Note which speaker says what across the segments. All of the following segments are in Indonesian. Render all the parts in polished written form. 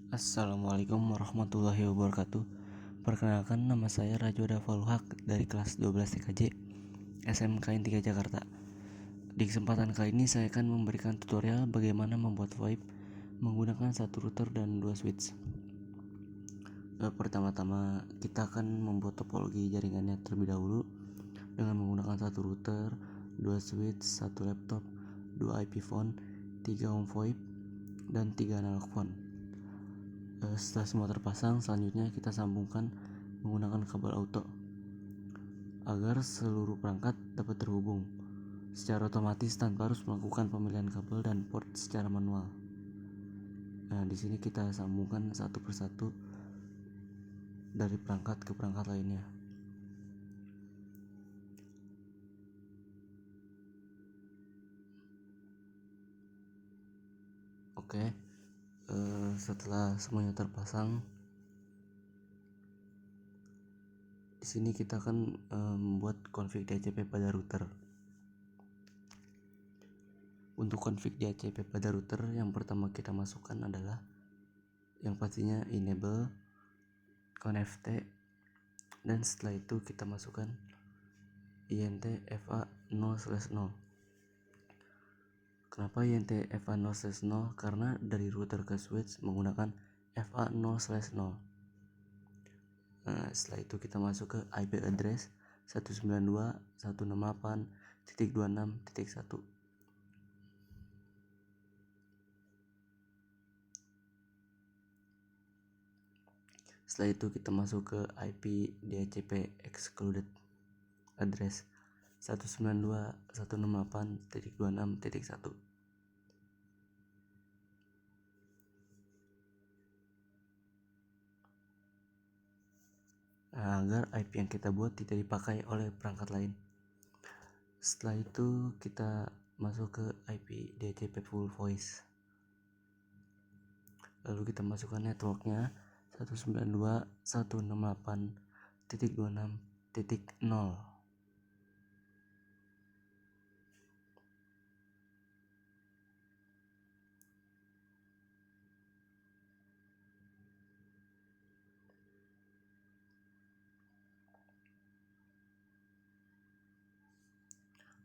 Speaker 1: Assalamualaikum warahmatullahi wabarakatuh. Perkenalkan, nama saya Rajo Davalhak dari kelas 12 TKJ SMK N 3 Jakarta. Di kesempatan kali ini saya akan memberikan tutorial bagaimana membuat VoIP menggunakan satu router dan dua switch. Pertama-tama kita akan membuat topologi jaringannya terlebih dahulu dengan menggunakan satu router, dua switch, satu laptop, dua IP phone, 3 home VoIP, dan 3 analog phone. Setelah semua terpasang, selanjutnya kita sambungkan menggunakan kabel auto agar seluruh perangkat dapat terhubung secara otomatis tanpa harus melakukan pemilihan kabel dan port secara manual. Nah, di sini kita sambungkan satu persatu dari perangkat ke perangkat lainnya. Oke, setelah semuanya terpasang, di sini kita akan membuat config DHCP pada router. Untuk config DHCP pada router, yang pertama kita masukkan adalah yang pastinya enable connect, dan setelah itu kita masukkan int fa 0/0. Kenapa int fa 0/0? Karena dari router ke switch menggunakan fa 0/0. Setelah itu kita masuk ke IP address 192.168.26.1. Setelah itu kita masuk ke IP DHCP excluded address 192.168.26.1. Agar IP yang kita buat tidak dipakai oleh perangkat lain. Setelah itu kita masuk ke IP DHCP full voice. Lalu kita masukkan networknya 192.168.26.0.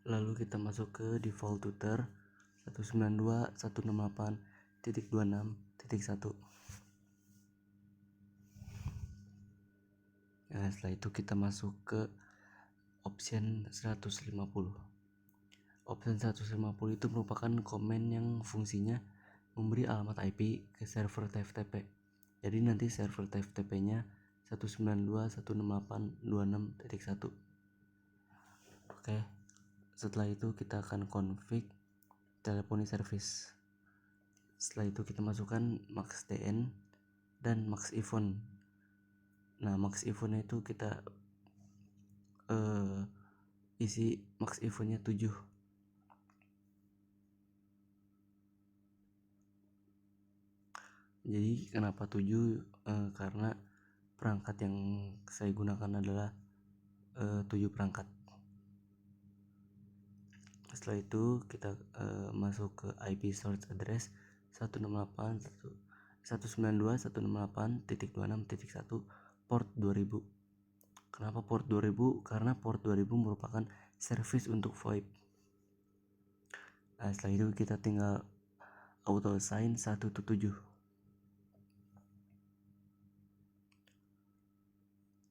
Speaker 1: Lalu kita masuk ke default router 192.168.26.1. Nah, setelah itu kita masuk ke option 150. Option 150 itu merupakan komen yang fungsinya memberi alamat IP ke server TFTP. Jadi nanti server TFTP-nya 192.168.26.1. Oke. Setelah itu kita akan config telephony service. Setelah itu kita masukkan max DN dan max event. Nah, max eventnya itu kita isi max eventnya 7. Jadi kenapa 7? Karena perangkat yang saya gunakan adalah 7 perangkat. Setelah itu kita masuk ke IP source address 192.168.26.1 port 2000. Kenapa port 2000? Karena port 2000 merupakan service untuk VoIP. Nah, setelah itu kita tinggal auto assign 127.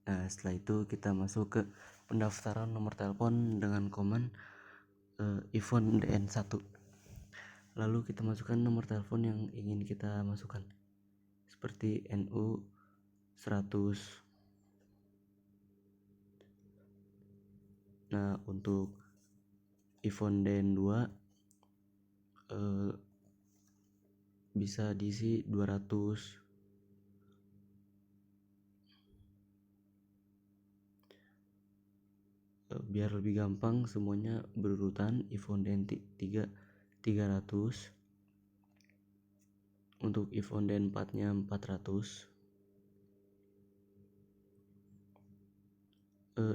Speaker 1: Nah, setelah itu kita masuk ke pendaftaran nomor telepon dengan command iPhone DN1. Lalu kita masukkan nomor telepon yang ingin kita masukkan, seperti NU 100. Nah, untuk iPhone DN2 bisa diisi 200. Biar lebih gampang semuanya berurutan. iPhone DN3 300. Untuk iPhone DN4 nya 400.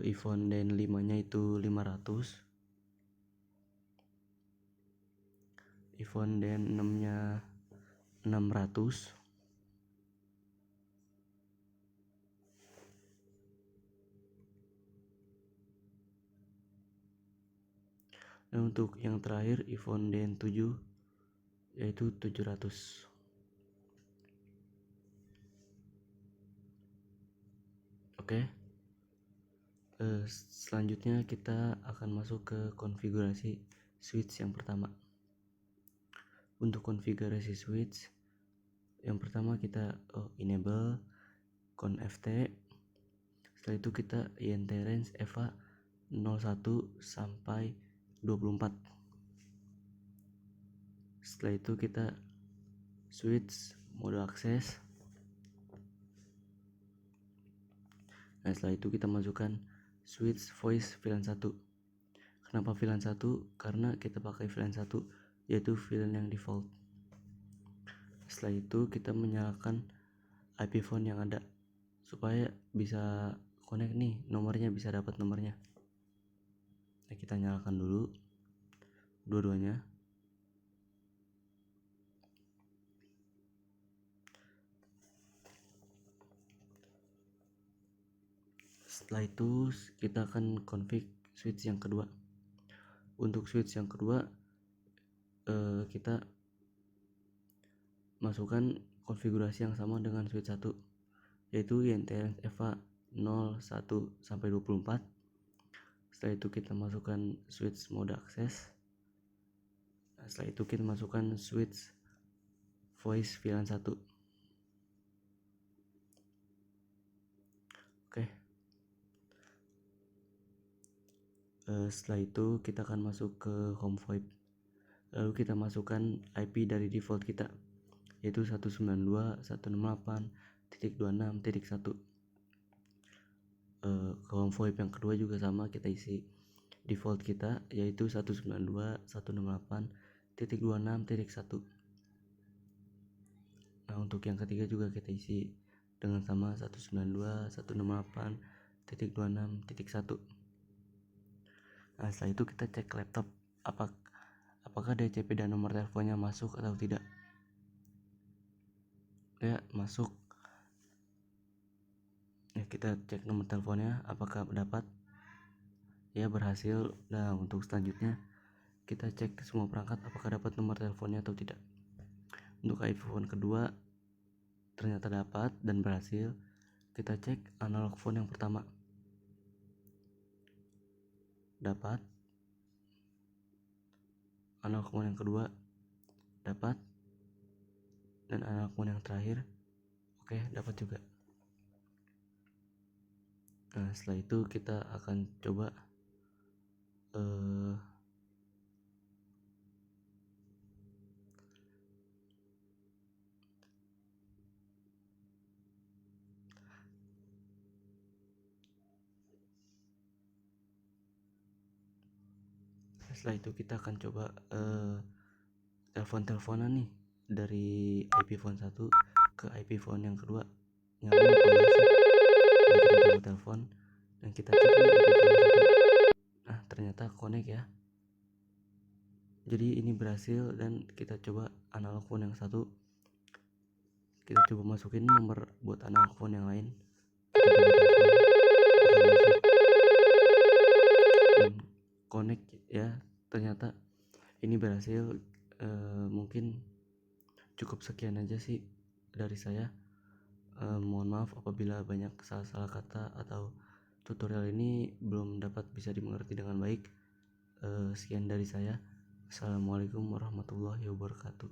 Speaker 1: iPhone DN5 nya itu 500. iPhone DN6 nya 600. Dan untuk yang terakhir iPhone DN7 yaitu 700. Oke. Selanjutnya kita akan masuk ke konfigurasi switch yang pertama. Untuk konfigurasi switch yang pertama kita enable conft. Setelah itu kita INT range EVA 01 sampai 24. Setelah itu kita switch mode akses. Nah, setelah itu kita masukkan switch voice VLAN 1. Kenapa VLAN 1? Karena kita pakai VLAN 1 yaitu VLAN yang default. Setelah itu kita menyalakan IP phone yang ada supaya bisa connect nih, nomornya bisa dapat nomornya. Nah, kita nyalakan dulu dua-duanya. Setelah itu kita akan config switch yang kedua. Untuk switch yang kedua kita masukkan konfigurasi yang sama dengan switch 1 yaitu INT range EVA 01 sampai 24. Setelah itu kita masukkan switch mode akses. Nah, setelah itu kita masukkan switch voice VLAN 1. Oke. Setelah itu kita akan masuk ke home VoIP. Lalu kita masukkan IP dari default kita yaitu 192.168.26.1. Ke home VoIP yang kedua juga sama, kita isi default kita yaitu 192.168.26.1. Nah, untuk yang ketiga juga kita isi dengan sama 192.168.26.1. Nah, setelah itu kita cek laptop apakah DCP dan nomor teleponnya masuk atau tidak. Ya, masuk. Ya, kita cek nomor teleponnya apakah dapat. Ya, berhasil. Nah, untuk selanjutnya kita cek semua perangkat apakah dapat nomor teleponnya atau tidak. Untuk iPhone kedua ternyata dapat dan berhasil. Kita cek analog phone yang pertama. Dapat. Analog phone yang kedua dapat. Dan analog phone yang terakhir oke, dapat juga. Nah, setelah itu kita akan coba setelah itu kita akan coba telepon-teleponan nih dari IP phone 1 ke IP phone yang kedua. Nyambung apa enggak sih? Nah, kita coba telepon dan kita cek nih IP phone 1. Nah, ternyata connect ya. Jadi ini berhasil dan kita coba analog phone yang satu. Kita coba masukin nomor buat analog phone yang lain. Kita coba telepon apakah masuk dan connect ya. Ternyata ini berhasil. Mungkin cukup sekian aja sih dari saya. Mohon maaf apabila banyak salah-salah kata atau tutorial ini belum dapat bisa dimengerti dengan baik. Sekian dari saya. Assalamualaikum warahmatullahi wabarakatuh.